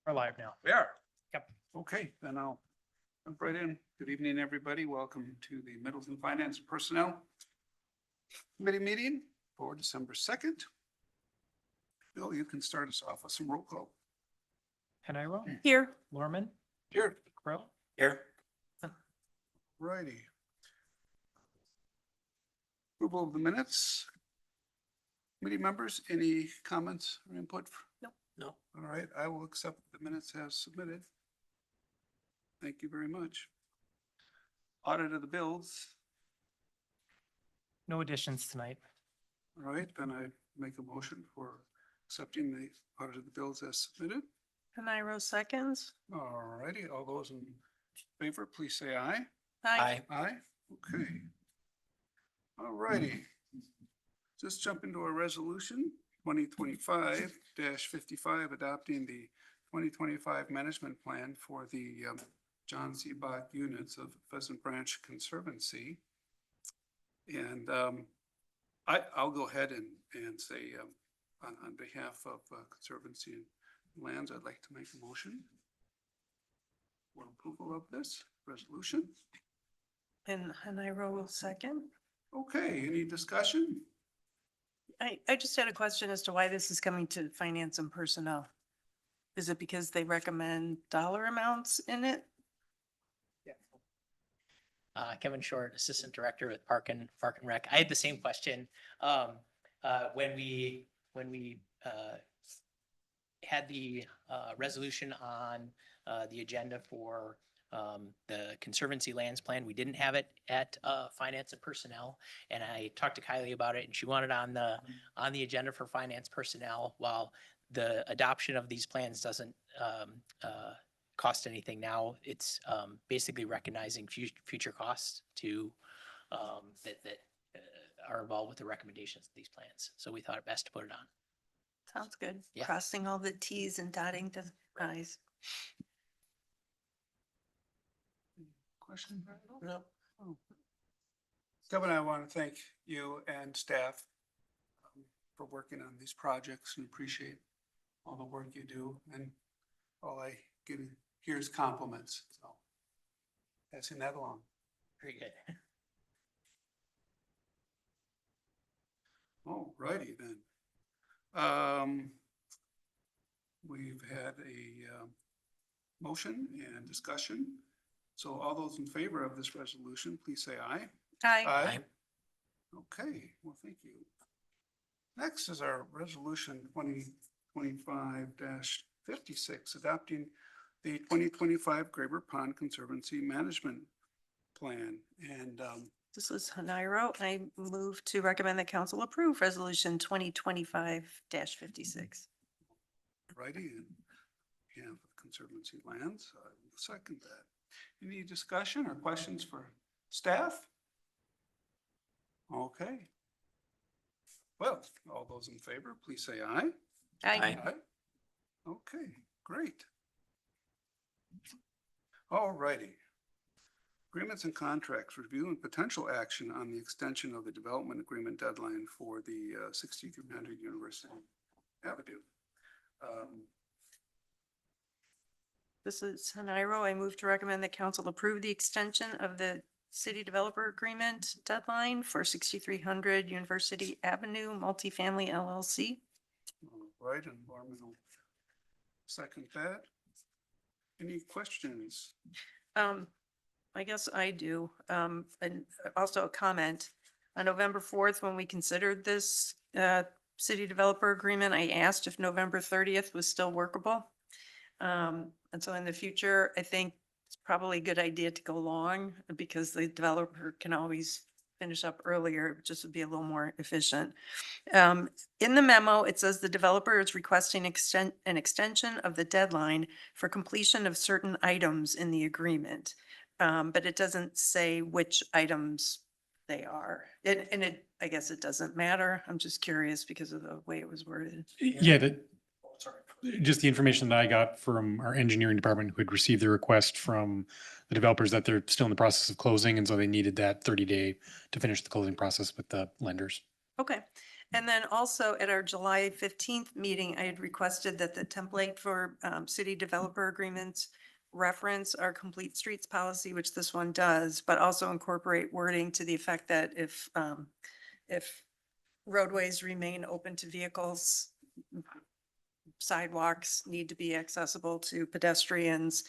We're live now. We are. Yep. Okay, then I'll jump right in. Good evening, everybody. Welcome to the Middleton Finance and Personnel Committee meeting for December 2nd. Bill, you can start us off with some roll call. Heniro, Here. Lorman, Here. Crow. Here. Righty. Approval of the minutes. Committee members, any comments or input? No. All right, I will accept the minutes as submitted. Thank you very much. Audit of the bills. No additions tonight. All right, then I make a motion for accepting the audit of the bills as submitted. Heniro seconds. All righty, all those in favor, please say aye. Aye. Aye, okay. All righty. Just jump into a resolution, 2025-55, adopting the 2025 management plan for the John C. Bach units of Pheasant Branch Conservancy. And I'll go ahead and say on behalf of Conservancy and Lands, I'd like to make a motion for approval of this resolution. And Heniro will second. Okay, any discussion? I just had a question as to why this is coming to finance and personnel. Is it because they recommend dollar amounts in it? Kevin Short, Assistant Director with Park and Rec. I had the same question. When we had the resolution on the agenda for the Conservancy Lands Plan, we didn't have it at Finance and Personnel. And I talked to Kylie about it, and she wanted on the agenda for Finance Personnel. While the adoption of these plans doesn't cost anything now, it's basically recognizing future costs to that are involved with the recommendations of these plans. So we thought it best to put it on. Sounds good. Yeah. Crossing all the Ts and dotting the Is. Question? No. Kevin, I want to thank you and staff for working on these projects and appreciate all the work you do. And all I get here is compliments, so passing that along. Very good. All righty then. We've had a motion and discussion. So all those in favor of this resolution, please say aye. Aye. Okay, well, thank you. Next is our resolution 2025-56, adopting the 2025 Graber Pond Conservancy Management Plan. And This is Heniro. I move to recommend that council approve resolution 2025-56. righty, and we have Conservancy Lands. I will second that. Any discussion or questions for staff? Okay. Well, all those in favor, please say aye. Aye. Okay, great. All righty. Agreements and contracts, review and potential action on the extension of the development agreement deadline for the 6300 University Avenue. This is Heniro. I move to recommend that council approve the extension of the city developer agreement deadline for 6300 University Avenue Multifamily LLC. All right, and Norman will second that. Any questions? I guess I do. And also a comment. On November 4th, when we considered this city developer agreement, I asked if November 30th was still workable. And so in the future, I think it's probably a good idea to go long because the developer can always finish up earlier, just to be a little more efficient. In the memo, it says the developer is requesting an extension of the deadline for completion of certain items in the agreement. But it doesn't say which items they are. I guess it doesn't matter. I'm just curious because of the way it was worded. Yeah, just the information that I got from our engineering department who had received the request from the developers that they're still in the process of closing. And so they needed that 30-day to finish the closing process with the lenders. Okay. And then also at our July 15th meeting, I had requested that the template for city developer agreements reference our complete streets policy, which this one does, but also incorporate wording to the effect that if roadways remain open to vehicles, sidewalks need to be accessible to pedestrians,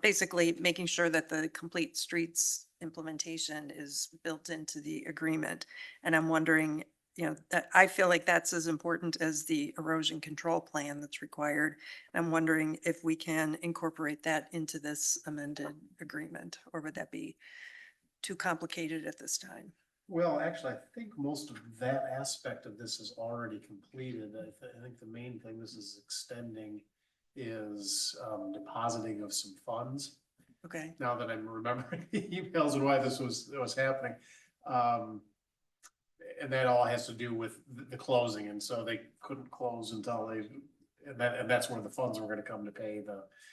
basically making sure that the complete streets implementation is built into the agreement. And I'm wondering, that I feel like that's as important as the erosion control plan that's required. I'm wondering if we can incorporate that into this amended agreement, or would that be too complicated at this time? Well, actually, I think most of that aspect of this is already completed. I think the main thing this is extending is depositing of some funds. Okay, Now that I'm remembering the emails and why this was happening. And that all has to do with the closing, and so they couldn't close until and that's where the funds were gonna come to pay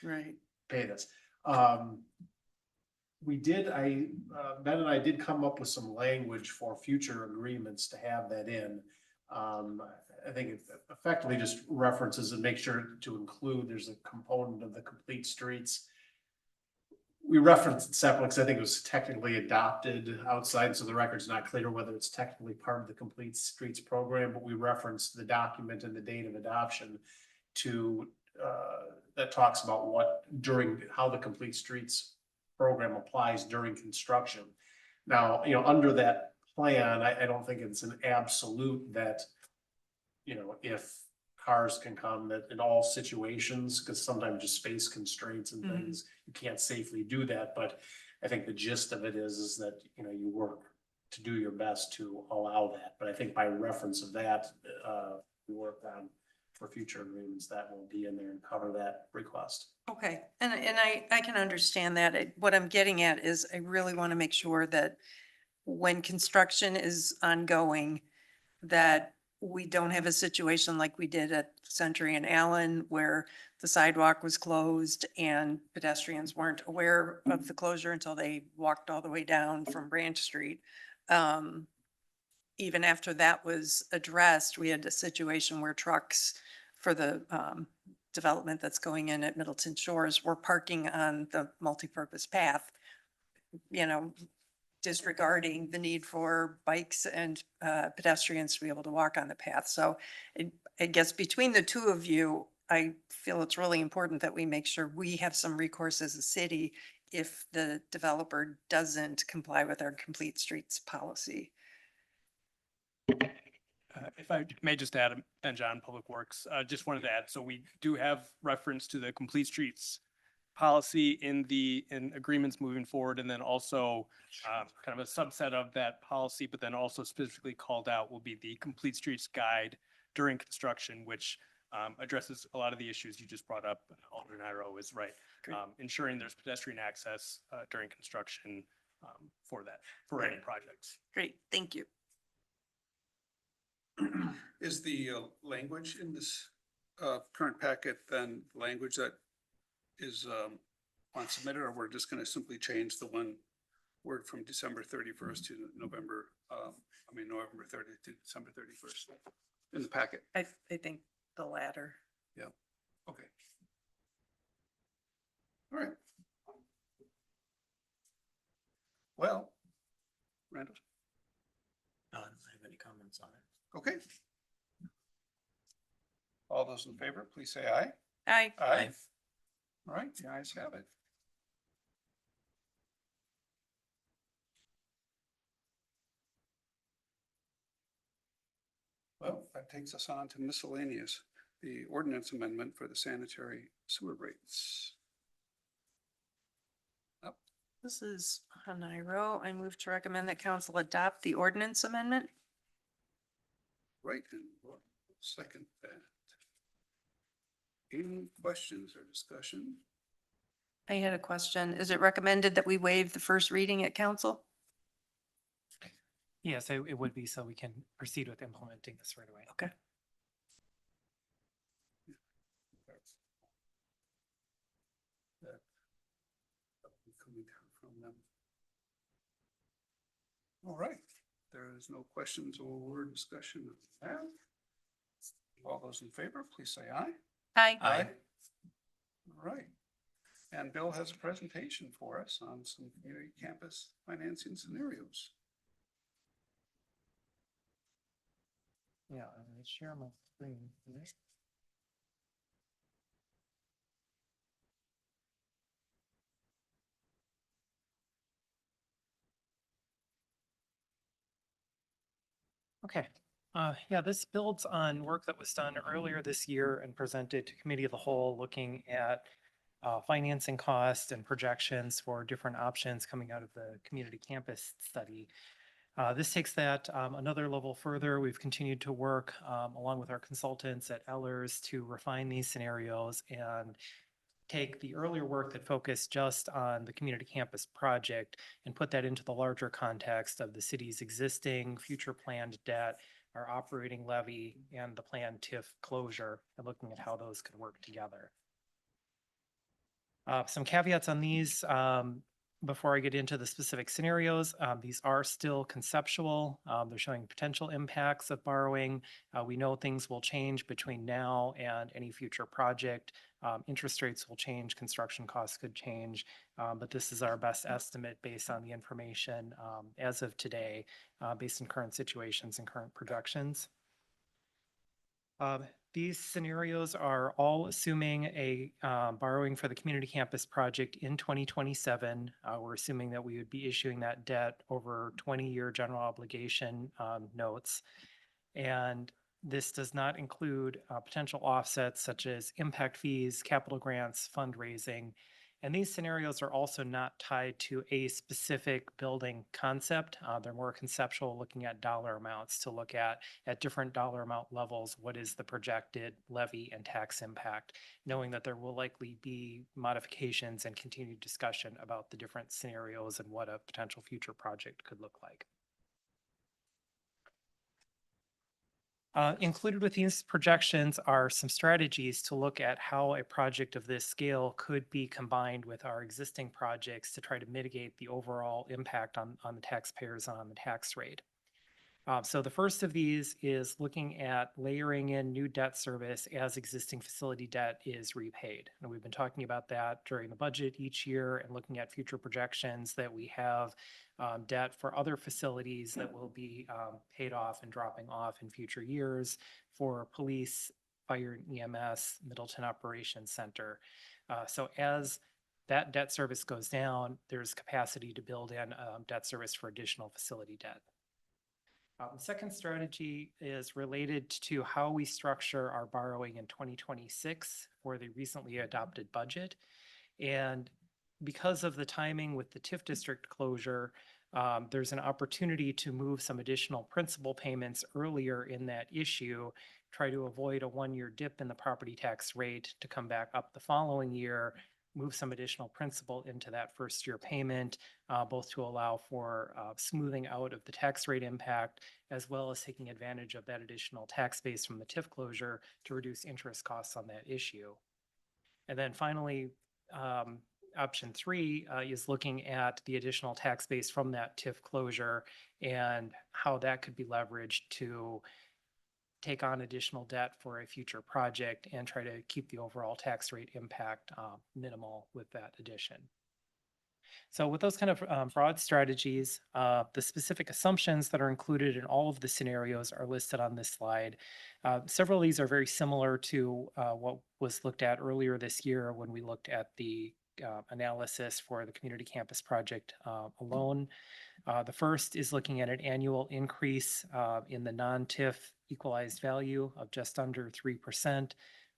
right. this. Ben and I did come up with some language for future agreements to have that in. I think it effectively just references and make sure to include, there's a component of the complete streets. We referenced it separately because I think it was technically adopted outside, so the record's not clear whether it's technically part of the complete streets program, but we referenced the document and the date of adoption to, that talks about how the complete streets program applies during construction. Now, under that plan, I don't think it's an absolute that, if cars can come, that in all situations, because sometimes just space constraints and things, you can't safely do that. But I think the gist of it is that, you work to do your best to allow that. But I think by reference of that, we work on for future agreements that will be in there and cover that request. Okay, and I can understand that. What I'm getting at is I really want to make sure that when construction is ongoing, that we don't have a situation like we did at Century and Allen where the sidewalk was closed and pedestrians weren't aware of the closure until they walked all the way down from Branch Street. Even after that was addressed, we had a situation where trucks for the development that's going in at Middleton Shores were parking on the multipurpose path, disregarding the need for bikes and pedestrians to be able to walk on the path. So I guess between the two of you, I feel it's really important that we make sure we have some recourse as a city if the developer doesn't comply with our complete streets policy. If I may just add, and John, Public Works, just wanted to add, so we do have reference to the complete streets policy in agreements moving forward, and then also kind of a subset of that policy, but then also specifically called out will be the complete streets guide during construction, which addresses a lot of the issues you just brought up. Alderman Iro is right. Ensuring there's pedestrian access during construction for any projects. Great, thank you. Is the language in this current packet then language that is on submitted, or we're just going to simply change the one word from December 31st to November 30th to December 31st in the packet? I think the latter. Yeah. Okay. All right. Well, Randall. I don't have any comments on it. Okay. All those in favor, please say aye. Aye. Aye. All right, the ayes have it. Well, that takes us on to miscellaneous, the ordinance amendment for the sanitary sewer rates. This is Haniro. I move to recommend that council adopt the ordinance amendment. Right, and we'll second that. Any questions or discussion? I had a question. Is it recommended that we waive the first reading at council? Yes, it would be, so we can proceed with implementing this right away. Okay. Coming down from them. All right, there is no questions or word discussion of that, all those in favor, please say aye. Hi. Aye. All right. And Bill has a presentation for us on some community campus financing scenarios. Yeah, I'm gonna share my screen. here. Okay, yeah, this builds on work that was done earlier this year and presented to committee of the whole, looking at financing costs and projections for different options coming out of the community campus study. This takes that another level further. We've continued to work along with our consultants at Ellers to refine these scenarios and take the earlier work that focused just on the community campus project and put that into the larger context of the city's existing future planned debt, our operating levy, and the planned TIF closure, and looking at how those could work together. Some caveats on these before I get into the specific scenarios. These are still conceptual. They're showing potential impacts of borrowing. We know things will change between now and any future project. Interest rates will change, construction costs could change, but this is our best estimate based on the information as of today, based on current situations and current projections. These scenarios are all assuming a borrowing for the community campus project in 2027. We're assuming that we would be issuing that debt over 20-year general obligation notes. And this does not include potential offsets such as impact fees, capital grants, fundraising. And these scenarios are also not tied to a specific building concept. They're more conceptual, looking at dollar amounts to look at different dollar amount levels, what is the projected levy and tax impact, knowing that there will likely be modifications and continued discussion about the different scenarios and what a potential future project could look like. Included with these projections are some strategies to look at how a project of this scale could be combined with our existing projects to try to mitigate the overall impact on the taxpayers on the tax rate. So the first of these is looking at layering in new debt service as existing facility debt is repaid. And we've been talking about that during the budget each year and looking at future projections that we have debt for other facilities that will be paid off and dropping off in future years for police, fire and EMS, Middleton Operations Center. So as that debt service goes down, there's capacity to build in debt service for additional facility debt. The second strategy is related to how we structure our borrowing in 2026 for the recently adopted budget. And because of the timing with the TIF district closure, there's an opportunity to move some additional principal payments earlier in that issue, try to avoid a one-year dip in the property tax rate to come back up the following year, move some additional principal into that first year payment, both to allow for smoothing out of the tax rate impact, as well as taking advantage of that additional tax base from the TIF closure to reduce interest costs on that issue. And then finally, option three is looking at the additional tax base from that TIF closure and how that could be leveraged to take on additional debt for a future project and try to keep the overall tax rate impact minimal with that addition. So with those kind of broad strategies, the specific assumptions that are included in all of the scenarios are listed on this slide. Several of these are very similar to what was looked at earlier this year when we looked at the analysis for the community campus project alone. The first is looking at an annual increase in the non-TIF equalized value of just under 3%.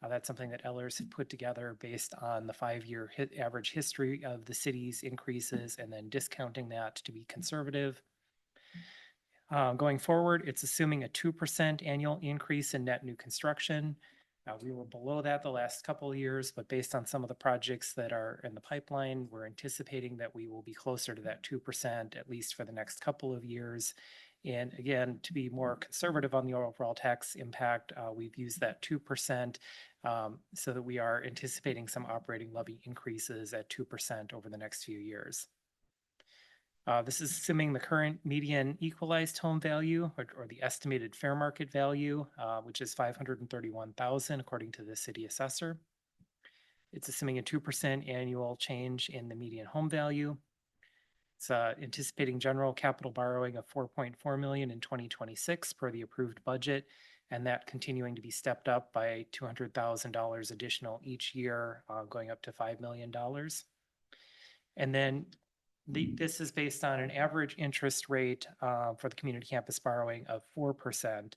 That's something that Ellers had put together based on the 5-year average history of the city's increases and then discounting that to be conservative. Going forward, it's assuming a 2% annual increase in net new construction. We were below that the last couple of years, but based on some of the projects that are in the pipeline, we're anticipating that we will be closer to that 2%, at least for the next couple of years. And again, to be more conservative on the overall tax impact, we've used that 2% so that we are anticipating some operating levy increases at 2% over the next few years. This is assuming the current median equalized home value or the estimated fair market value, which is 531,000 according to the city assessor. It's assuming a 2% annual change in the median home value. It's anticipating general capital borrowing of 4.4 million in 2026 per the approved budget, and that continuing to be stepped up by $200,000 additional each year, going up to $5 million. And then this is based on an average interest rate for the community campus borrowing of 4%.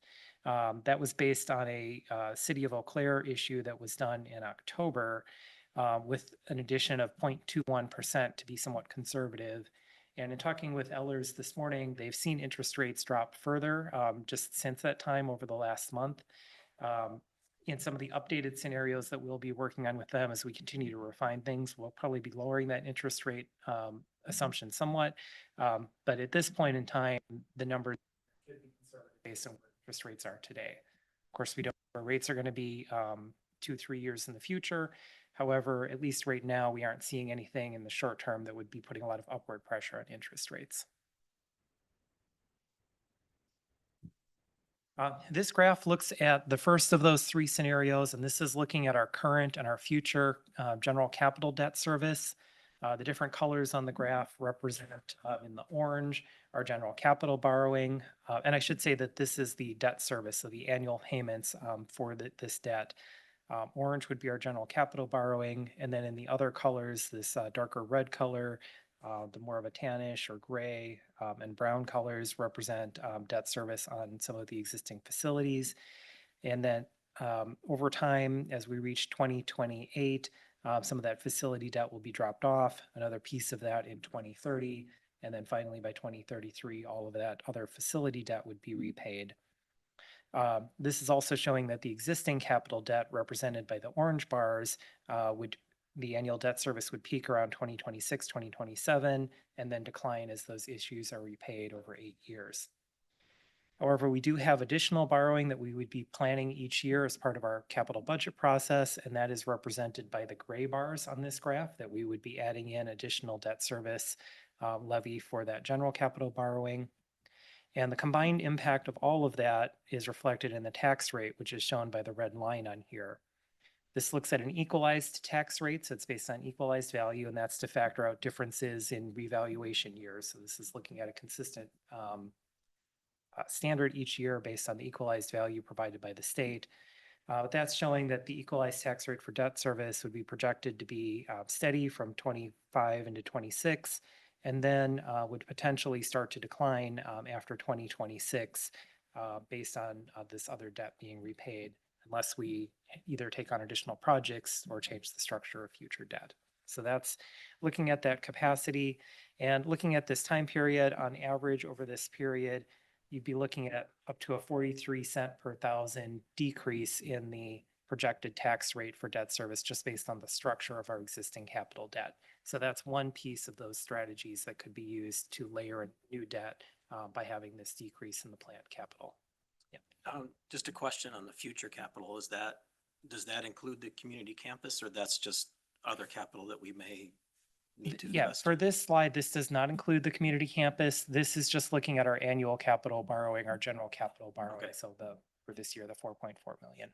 That was based on a City of Eau Claire issue that was done in October with an addition of 0.21% to be somewhat conservative. And in talking with Ellers this morning, they've seen interest rates drop further just since that time over the last month. In some of the updated scenarios that we'll be working on with them as we continue to refine things, we'll probably be lowering that interest rate assumption somewhat. But at this point in time, the numbers should be conservative based on where interest rates are today. Of course, we don't know where rates are going to be 2-3 years in the future. However, at least right now, we aren't seeing anything in the short term that would be putting a lot of upward pressure on interest rates. This graph looks at the first of those three scenarios, and this is looking at our current and our future general capital debt service. The different colors on the graph represent in the orange our general capital borrowing. And I should say that this is the debt service, so the annual payments for this debt. Orange would be our general capital borrowing, and then in the other colors, this darker red color, the more of a tannish or gray and brown colors represent debt service on some of the existing facilities. And then over time, as we reach 2028, some of that facility debt will be dropped off, another piece of that in 2030, and then finally by 2033, all of that other facility debt would be repaid. This is also showing that the existing capital debt represented by the orange bars the annual debt service would peak around 2026, 2027, and then decline as those issues are repaid over 8 years. However, we do have additional borrowing that we would be planning each year as part of our capital budget process, and that is represented by the gray bars on this graph that we would be adding in additional debt service levy for that general capital borrowing. And the combined impact of all of that is reflected in the tax rate, which is shown by the red line on here. This looks at an equalized tax rate, so it's based on equalized value, and that's to factor out differences in revaluation years. So this is looking at a consistent standard each year based on the equalized value provided by the state. But that's showing that the equalized tax rate for debt service would be projected to be steady from 25 into 26, and then would potentially start to decline after 2026 based on this other debt being repaid, unless we either take on additional projects or change the structure of future debt. So that's looking at that capacity and looking at this time period on average over this period, you'd be looking at up to a 43 cent per thousand decrease in the projected tax rate for debt service just based on the structure of our existing capital debt. So that's one piece of those strategies that could be used to layer in new debt by having this decrease in the planned capital. Just a question on the future capital, does that include the community campus, or that's just other capital that we may need to Yeah, invest? for this slide, this does not include the community campus. This is just looking at our annual capital borrowing, our general capital borrowing. Okay. So for this year, the 4.4 million.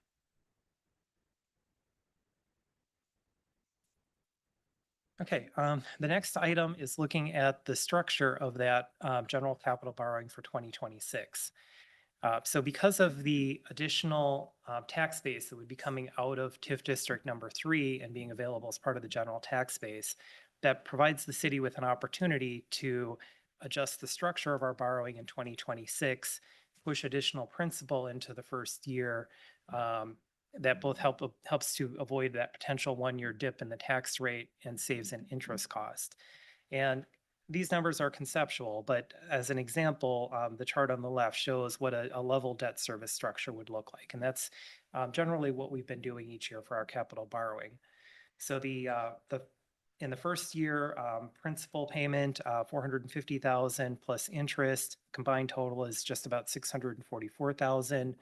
Okay, the next item is looking at the structure of that general capital borrowing for 2026. So because of the additional tax base that would be coming out of TIF District number 3 and being available as part of the general tax base, that provides the city with an opportunity to adjust the structure of our borrowing in 2026, push additional principal into the first year. That both helps to avoid that potential 1-year dip in the tax rate and saves an interest cost. And these numbers are conceptual, but as an example, the chart on the left shows what a level debt service structure would look like. And that's generally what we've been doing each year for our capital borrowing. So in the first year, principal payment, 450,000 plus interest, combined total is just about 644,000.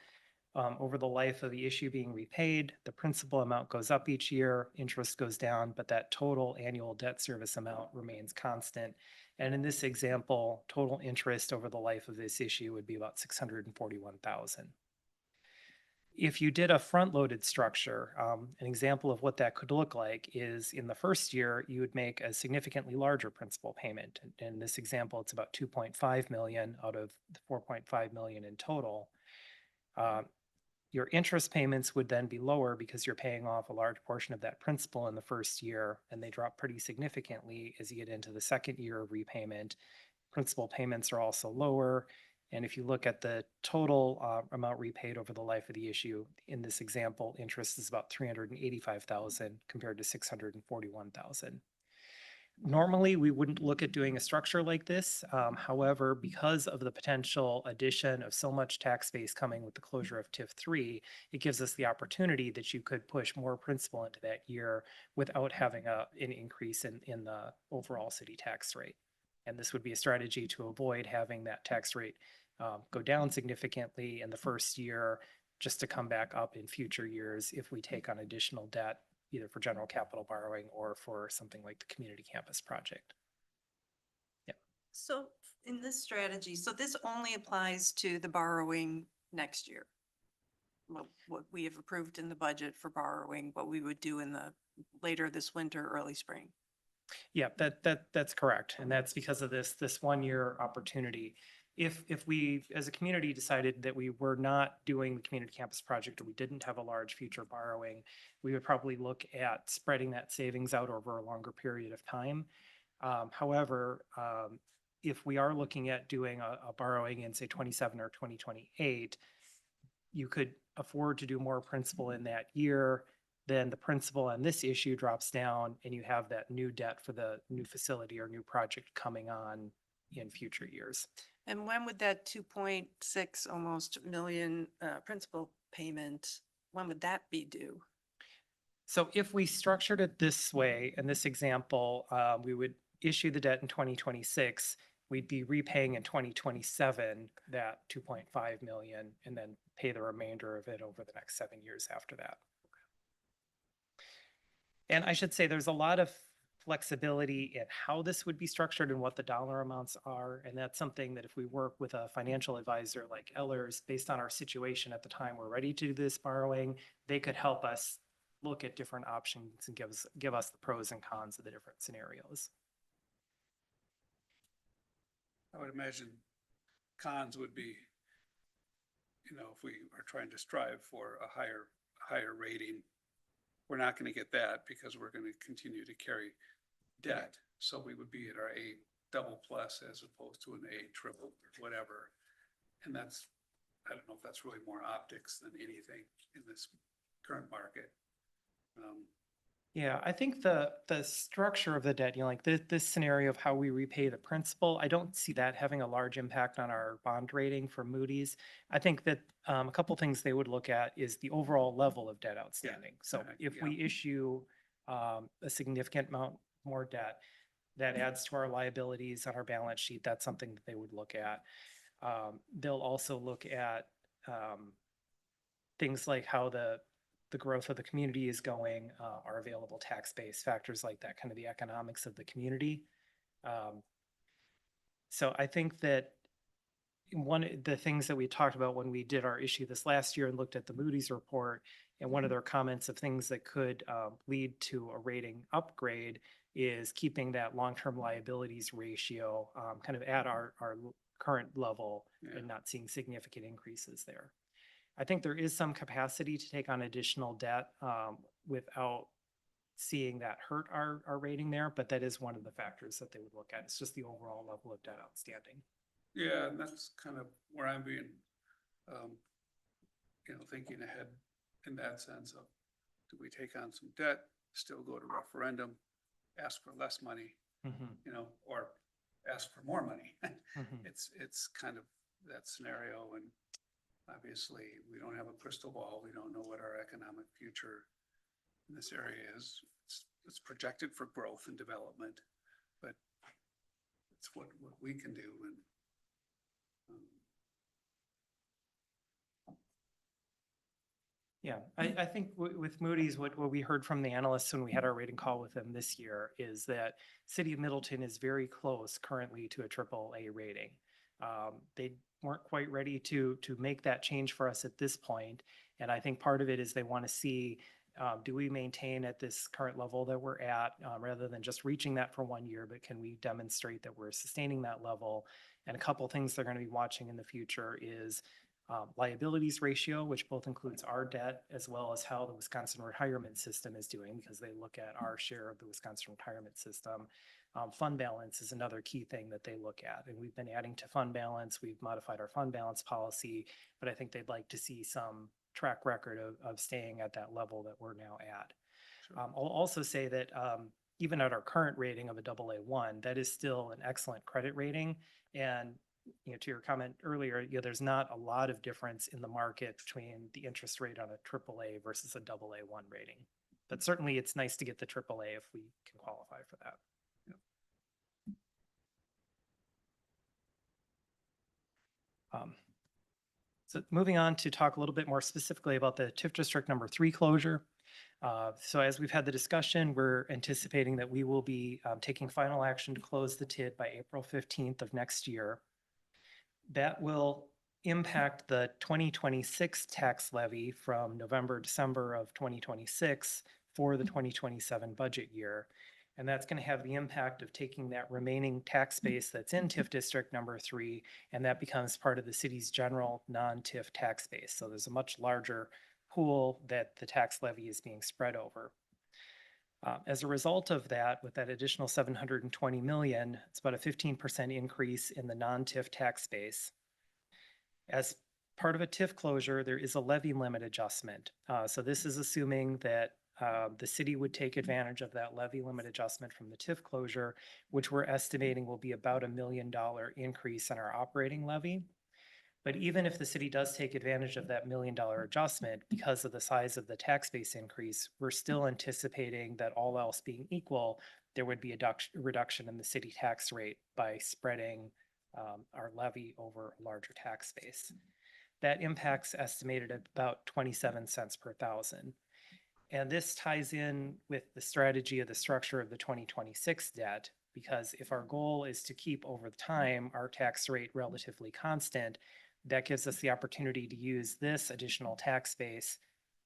over the life of the issue being repaid, the principal amount goes up each year, interest goes down, but that total annual debt service amount remains constant. And in this example, total interest over the life of this issue would be about $641,000. If you did a front-loaded structure, an example of what that could look like is in the first year, you would make a significantly larger principal payment. In this example, it's about 2.5 million out of the 4.5 million in total. Your interest payments would then be lower because you're paying off a large portion of that principal in the first year, and they drop pretty significantly as you get into the second year of repayment. Principal payments are also lower. And if you look at the total amount repaid over the life of the issue, in this example, interest is about 385,000 compared to 641,000. Normally, we wouldn't look at doing a structure like this. However, because of the potential addition of so much tax base coming with the closure of TIF 3, it gives us the opportunity that you could push more principal into that year without having an increase in the overall city tax rate. And this would be a strategy to avoid having that tax rate go down significantly in the first year, just to come back up in future years if we take on additional debt, either for general capital borrowing or for something like the community campus project. So in this strategy, so this only applies to the borrowing next year. What we have approved in the budget for borrowing, what we would do in the later this winter, early spring. Yeah, that's correct. And that's because of this 1 year opportunity. If we, as a community, decided that we were not doing the community campus project, or we didn't have a large future borrowing, we would probably look at spreading that savings out over a longer period of time. However, if we are looking at doing a borrowing in, say, 27 or 2028, you could afford to do more principal in that year. Then the principal on this issue drops down, and you have that new debt for the new facility or new project coming on in future years. And when would that 2.6 almost million principal payment, when would that be due? So if we structured it this way, in this example, we would issue the debt in 2026, we'd be repaying in 2027 that 2.5 million, and then pay the remainder of it over the next 7 years after that. And I should say there's a lot of flexibility in how this would be structured and what the dollar amounts are. And that's something that if we work with a financial advisor like Ellers, based on our situation at the time we're ready to do this borrowing, they could help us look at different options and give us the pros and cons of the different scenarios. I would imagine cons would be, if we are trying to strive for a higher rating, we're not going to get that because we're going to continue to carry debt. So we would be at our A double plus as opposed to an A triple or whatever. And that's, I don't know if that's really more optics than anything in this current market. Yeah, I think the structure of the debt, like this scenario of how we repay the principal, I don't see that having a large impact on our bond rating for Moody's. I think that a couple things they would look at is the overall level of debt outstanding. So if we issue a significant amount more debt, that adds to our liabilities on our balance sheet. That's something that they would look at. They'll also look at things like how the growth of the community is going, our available tax base, factors like that, kind of the economics of the community. So I think that one of the things that we talked about when we did our issue this last year and looked at the Moody's report, and one of their comments of things that could lead to a rating upgrade is keeping that long-term liabilities ratio kind of at our current level and not seeing significant increases there. I think there is some capacity to take on additional debt without seeing that hurt our rating there, but that is one of the factors that they would look at. It's just the overall level of debt outstanding. Yeah, and that's kind of where I'm being, thinking ahead in that sense of, do we take on some debt, still go to referendum, ask for less money, or ask for more money? It's kind of that scenario, and obviously we don't have a crystal ball. We don't know what our economic future in this area is. It's projected for growth and development, but it's what we can do. And Yeah, I think with Moody's, what we heard from the analysts when we had our rating call with them this year is that City of Middleton is very close currently to a AAA rating. They weren't quite ready to make that change for us at this point, and I think part of it is they want to see, do we maintain at this current level that we're at, rather than just reaching that for 1 year, but can we demonstrate that we're sustaining that level? And a couple things they're going to be watching in the future is liabilities ratio, which both includes our debt as well as how the Wisconsin retirement system is doing, because they look at our share of the Wisconsin retirement system. Fund balance is another key thing that they look at, and we've been adding to fund balance. We've modified our fund balance policy, but I think they'd like to see some track record of staying at that level that we're now at. I'll also say that even at our current rating of a AA1, that is still an excellent credit rating. And to your comment earlier, there's not a lot of difference in the market between the interest rate on a AAA versus a AA1 rating. But certainly it's nice to get the AAA if we can qualify for that. So moving on to talk a little bit more specifically about the TIF District number 3 closure. So as we've had the discussion, we're anticipating that we will be taking final action to close the TID by April 15th of next year. That will impact the 2026 tax levy from November, December of 2026 for the 2027 budget year. And that's going to have the impact of taking that remaining tax base that's in TIF District number 3, and that becomes part of the city's general non-TIF tax base. So there's a much larger pool that the tax levy is being spread over. As a result of that, with that additional 720 million, it's about a 15% increase in the non-TIF tax base. As part of a TIF closure, there is a levy limit adjustment. So this is assuming that the city would take advantage of that levy limit adjustment from the TIF closure, which we're estimating will be about $1 million increase in our operating levy. But even if the city does take advantage of that $1 million adjustment, because of the size of the tax base increase, we're still anticipating that all else being equal, there would be a reduction in the city tax rate by spreading our levy over a larger tax base. That impact's estimated at about 27 cents per thousand. And this ties in with the strategy of the structure of the 2026 debt, because if our goal is to keep over time our tax rate relatively constant, that gives us the opportunity to use this additional tax base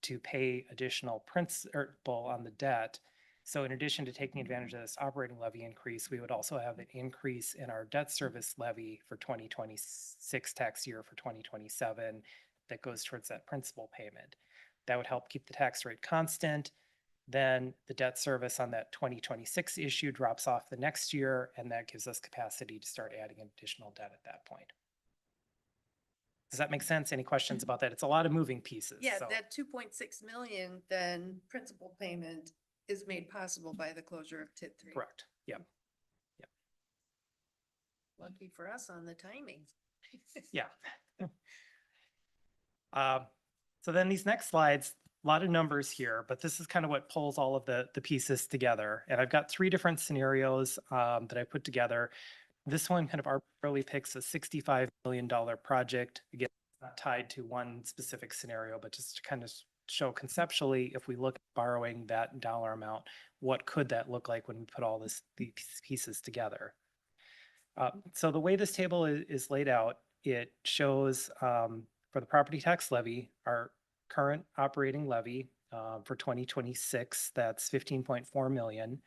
to pay additional principal on the debt. So in addition to taking advantage of this operating levy increase, we would also have an increase in our debt service levy for 2026 tax year for 2027 that goes towards that principal payment. That would help keep the tax rate constant. Then the debt service on that 2026 issue drops off the next year, and that gives us capacity to start adding additional debt at that point. Does that make sense? Any questions about that? It's a lot of moving pieces. Yeah, so. that 2.6 million then principal payment is made possible by the closure of TID 3. Correct. Yeah. Lucky for us on the timing. Yeah. So then these next slides, a lot of numbers here, but this is kind of what pulls all of the pieces together. And I've got 3 different scenarios that I put together. This one kind of arbitrarily picks a $65 million project. Again, it's not tied to one specific scenario, but just to kind of show conceptually, if we look at borrowing that dollar amount, what could that look like when we put all these pieces together? So the way this table is laid out, it shows for the property tax levy, our current operating levy for 2026, that's 15.4 million.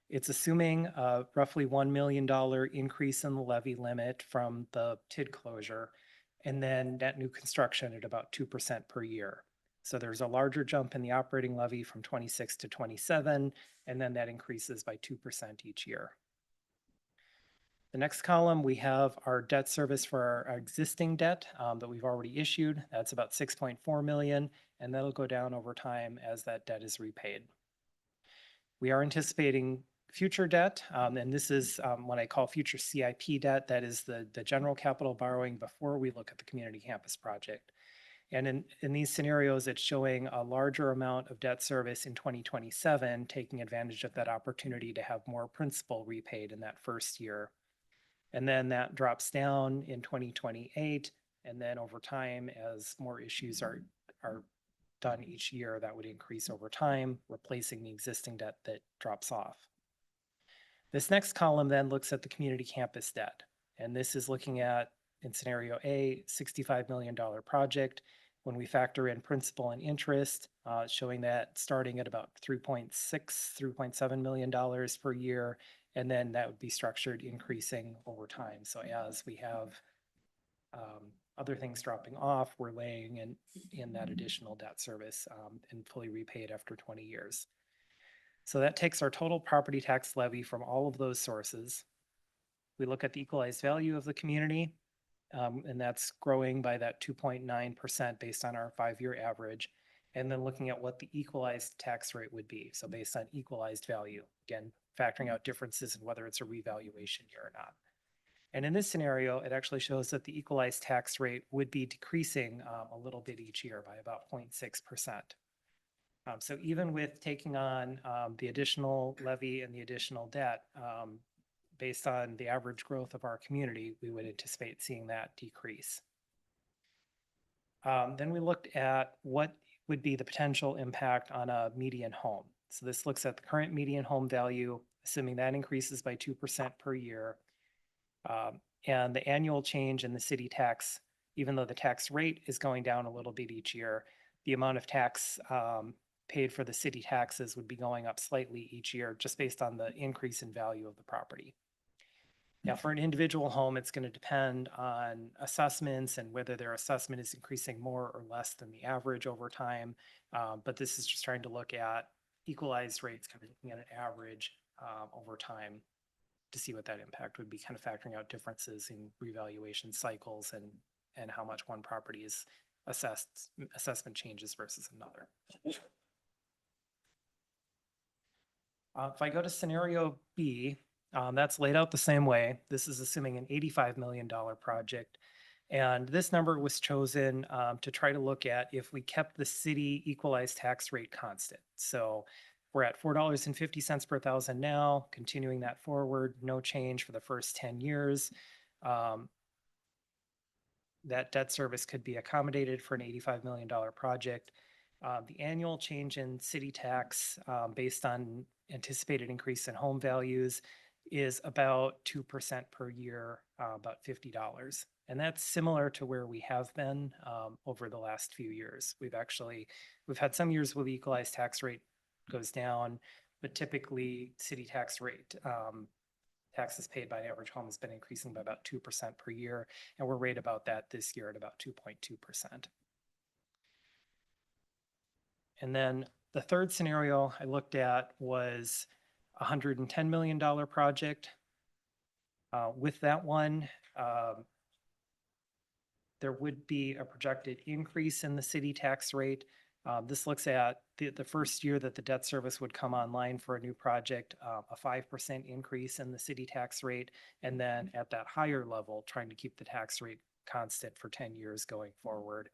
It's assuming a roughly $1 million increase in the levy limit from the TID closure, and then net new construction at about 2% per year. So there's a larger jump in the operating levy from 26 to 27, and then that increases by 2% each year. The next column, we have our debt service for our existing debt that we've already issued. That's about 6.4 million, and that'll go down over time as that debt is repaid. We are anticipating future debt, and this is what I call future CIP debt. That is the general capital borrowing before we look at the community campus project. And in these scenarios, it's showing a larger amount of debt service in 2027, taking advantage of that opportunity to have more principal repaid in that first year. And then that drops down in 2028, and then over time, as more issues are done each year, that would increase over time, replacing the existing debt that drops off. This next column then looks at the community campus debt. And this is looking at, in scenario A, $65 million project. When we factor in principal and interest, showing that starting at about $3.7 million per year, and then that would be structured increasing over time. So as we have other things dropping off, we're laying in that additional debt service and fully repaid after 20 years. So that takes our total property tax levy from all of those sources. We look at the equalized value of the community, and that's growing by that 2.9% based on our 5-year average. And then looking at what the equalized tax rate would be. So based on equalized value, again, factoring out differences in whether it's a revaluation year or not. And in this scenario, it actually shows that the equalized tax rate would be decreasing a little bit each year by about 0.6%. So even with taking on the additional levy and the additional debt, based on the average growth of our community, we would anticipate seeing that decrease. Then we looked at what would be the potential impact on a median home. So this looks at the current median home value, assuming that increases by 2% per year. And the annual change in the city tax, even though the tax rate is going down a little bit each year, the amount of tax paid for the city taxes would be going up slightly each year, just based on the increase in value of the property. Now, for an individual home, it's going to depend on assessments and whether their assessment is increasing more or less than the average over time. But this is just trying to look at equalized rates, kind of looking at an average over time to see what that impact would be, kind of factoring out differences in revaluation cycles and how much one property is assessed, assessment changes versus another. If I go to scenario B, that's laid out the same way. This is assuming an $85 million project. And this number was chosen to try to look at if we kept the city equalized tax rate constant. So we're at $4.50 per thousand now, continuing that forward, no change for the first 10 years. That debt service could be accommodated for an $85 million project. The annual change in city tax based on anticipated increase in home values is about 2% per year, about $50. And that's similar to where we have been over the last few years. We've had some years where the equalized tax rate goes down, but typically city tax rate, taxes paid by an average home has been increasing by about 2% per year. And we're right about that this year at about 2.2%. And then the third scenario I looked at was a $110 million project. With that one, there would be a projected increase in the city tax rate. This looks at the first year that the debt service would come online for a new project, a 5% increase in the city tax rate, and then at that higher level, trying to keep the tax rate constant for 10 years going forward.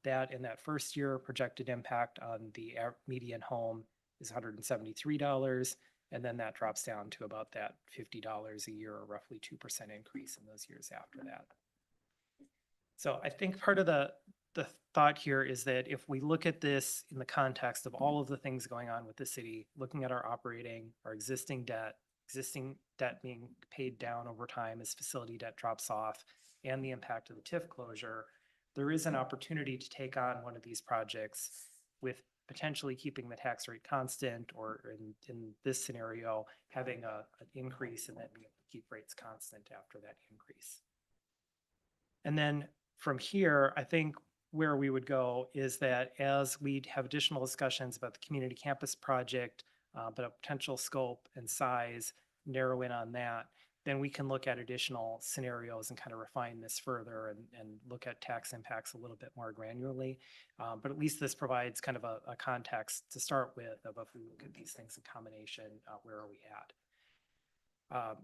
That in that first year projected impact on the median home is $173, and then that drops down to about that $50 a year, or roughly 2% increase in those years after that. So I think part of the thought here is that if we look at this in the context of all of the things going on with the city, looking at our operating, our existing debt being paid down over time as facility debt drops off, and the impact of the TIF closure, there is an opportunity to take on one of these projects with potentially keeping the tax rate constant, or in this scenario, having an increase and then being able to keep rates constant after that increase. And then from here, I think where we would go is that as we have additional discussions about the community campus project, but a potential scope and size, narrow in on that, then we can look at additional scenarios and kind of refine this further and look at tax impacts a little bit more granularly. But at least this provides kind of a context to start with of if we look at these things in combination, where are we at?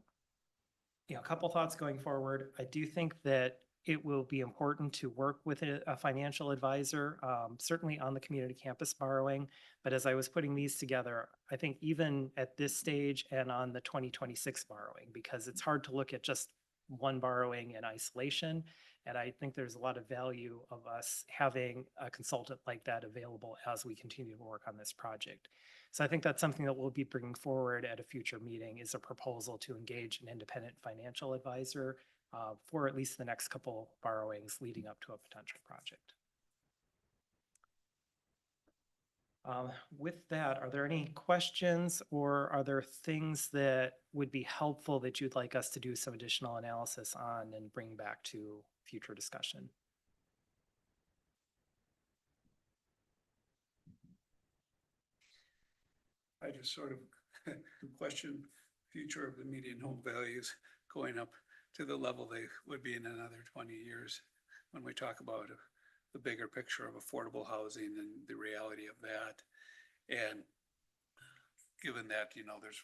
A couple thoughts going forward. I do think that it will be important to work with a financial advisor, certainly on the community campus borrowing. But as I was putting these together, I think even at this stage and on the 2026 borrowing, because it's hard to look at just one borrowing in isolation. And I think there's a lot of value of us having a consultant like that available as we continue to work on this project. So I think that's something that we'll be bringing forward at a future meeting, is a proposal to engage an independent financial advisor for at least the next couple borrowings leading up to a potential project. With that, are there any questions, or are there things that would be helpful that you'd like us to do some additional analysis on and bring back to future discussion? I just sort of question future of the median home values going up to the level they would be in another 20 years when we talk about the bigger picture of affordable housing and the reality of that. And given that, you know, there's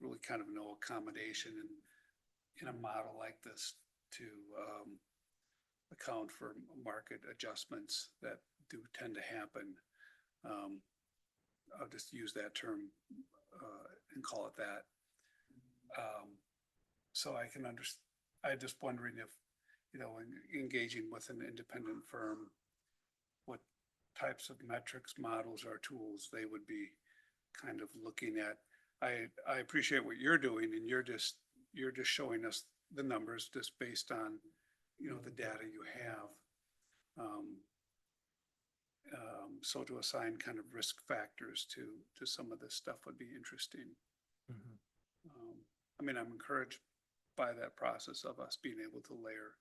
really kind of no accommodation in a model like this to account for market adjustments that do tend to happen. I'll just use that term and call it that. So I can understand, I'm just wondering if, you know, engaging with an independent firm, what types of metrics, models, or tools they would be kind of looking at. I appreciate what you're doing, and you're just showing us the numbers just based on, you know, the data you have. So to assign kind of risk factors to some of this stuff would be interesting. I mean, I'm encouraged by that process of us being able to layer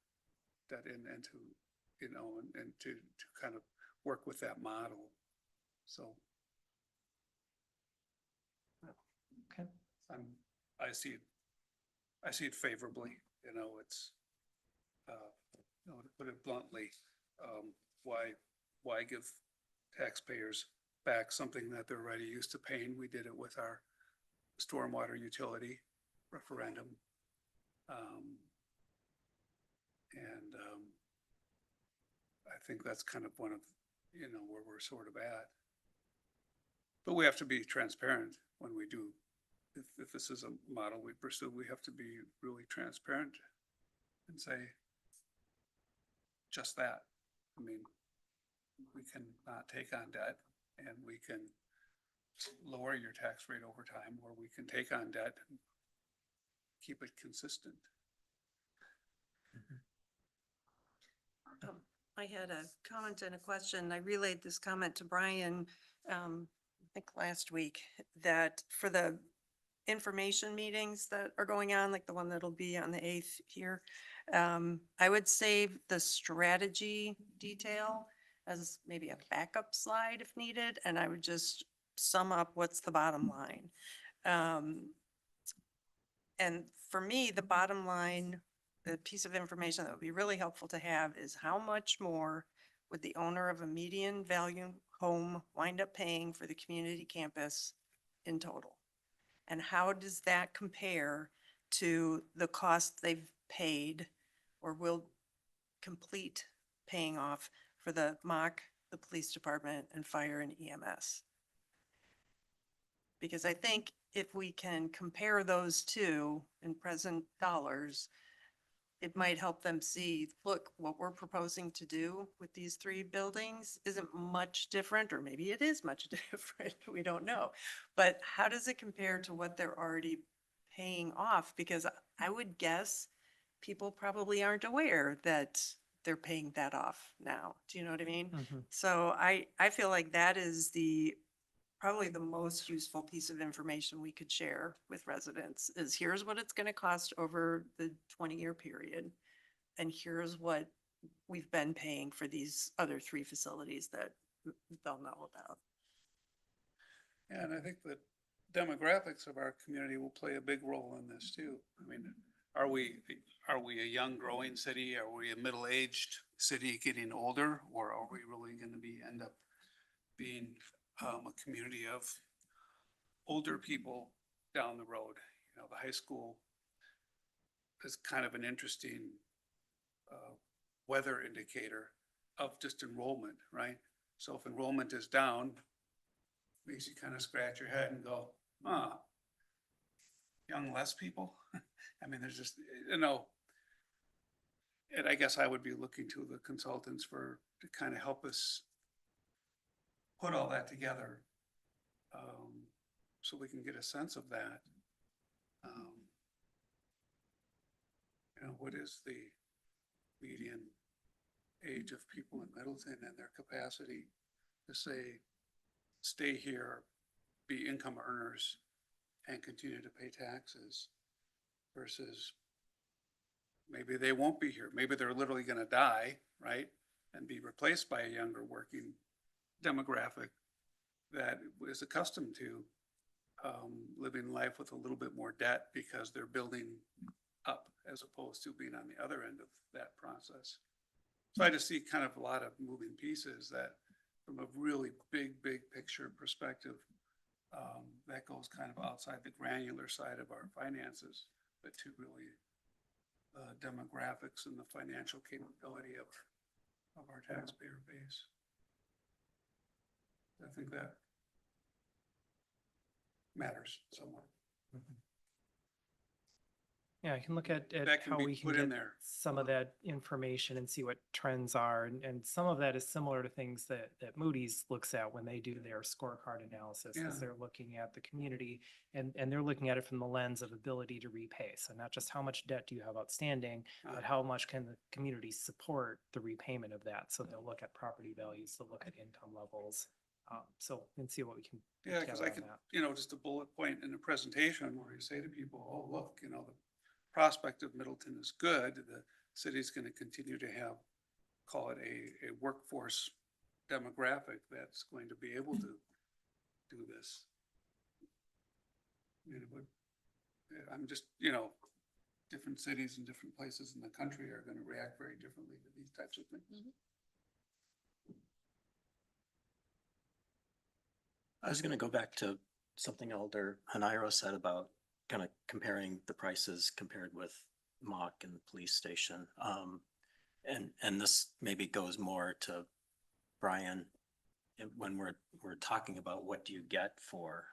that in and to, you know, and to kind of work with that model. So. Okay. I see it favorably, you know, it's, you know, to put it bluntly, why give taxpayers back something that they're already used to paying? We did it with our stormwater utility referendum. I think that's kind of one of, you know, where we're sort of at. But we have to be transparent when we do. If this is a model we pursue, we have to be really transparent and say just that. I mean, we can not take on debt, and we can lower your tax rate over time, or we can take on debt and keep it consistent. I had a comment and a question. I relayed this comment to Brian, I think last week, that for the information meetings that are going on, like the one that'll be on the 8th here, I would save the strategy detail as maybe a backup slide if needed, and I would just sum up what's the bottom line. And for me, the bottom line, the piece of information that would be really helpful to have is how much more would the owner of a median value home wind up paying for the community campus in total? And how does that compare to the cost they've paid or will complete paying off for the MOC, the police department, and fire and EMS? Because I think if we can compare those two in present dollars, it might help them see, look, what we're proposing to do with these 3 buildings isn't much different, or maybe it is much different, we don't know. But how does it compare to what they're already paying off? Because I would guess people probably aren't aware that they're paying that off now. Do you know what I mean? So I feel like that is probably the most useful piece of information we could share with residents, is here's what it's going to cost over the 20-year period. And here's what we've been paying for these other 3 facilities that they'll know about. And I think the demographics of our community will play a big role in this too. I mean, are we a young growing city? Are we a middle-aged city getting older? Or are we really going to end up being a community of older people down the road? You know, the high school is kind of an interesting weather indicator of just enrollment, right? So if enrollment is down, makes you kind of scratch your head and go, young less people? I mean, there's just, you know, And I guess I would be looking to the consultants to kind of help us put all that together. So we can get a sense of that. What is the median age of people in Middleton and their capacity to say, stay here, be income earners, and continue to pay taxes versus maybe they won't be here. Maybe they're literally going to die, right? And be replaced by a younger working demographic that is accustomed to living life with a little bit more debt because they're building up as opposed to being on the other end of that process. So I just see kind of a lot of moving pieces that from a really big picture perspective, that goes kind of outside the granular side of our finances, but to really demographics and the financial capability of our taxpayer base. I think that matters somewhat. Yeah, I can look at That can how be we can put in get there. some of that information and see what trends are. And some of that is similar to things that Moody's looks at when they do their scorecard analysis, Yeah. because they're looking at the community and they're looking at it from the lens of ability to repay. So not just how much debt do you have outstanding, but how much can the community support the repayment of that? So they'll look at property values, they'll look at income levels. So we can see what we can put Yeah, because I together could, on that. just a bullet point in a presentation where you say to people, oh, look, the prospect of Middleton is good. The city's going to continue to have, call it a workforce demographic that's going to be able to do this. I'm just, different cities and different places in the country are going to react very differently to these types of things. I was gonna go back to something Alder Haniro said about kind of comparing the prices compared with Mock and the police station. And this maybe goes more to Brian, when we're talking about what do you get for,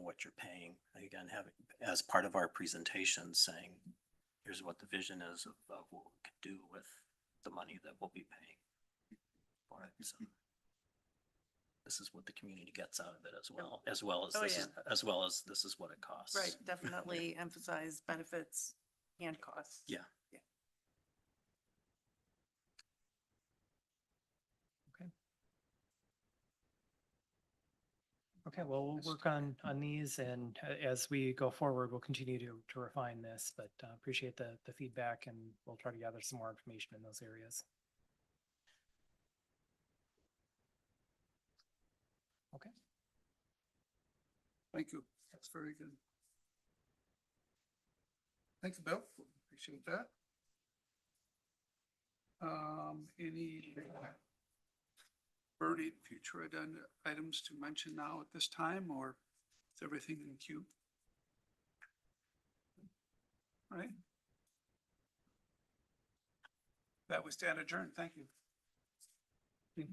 what you're paying. Again, having as part of our presentation saying, here's what the vision is of what we could do with the money that we'll be paying for it. So this is what the community gets out of it as well as Oh, this yeah. as well as this is what it costs. Right, definitely emphasize benefits and costs. Yeah. Okay, well, we'll work on these and as we go forward, we'll continue to refine this, but appreciate the feedback and we'll try to gather some more information in those areas. Okay. Thank you. That's very good. Thank you, Bill. Appreciate that. Any burning future agenda items to mention now at this time, or is everything in queue? All right. That we stand adjourned. Thank you.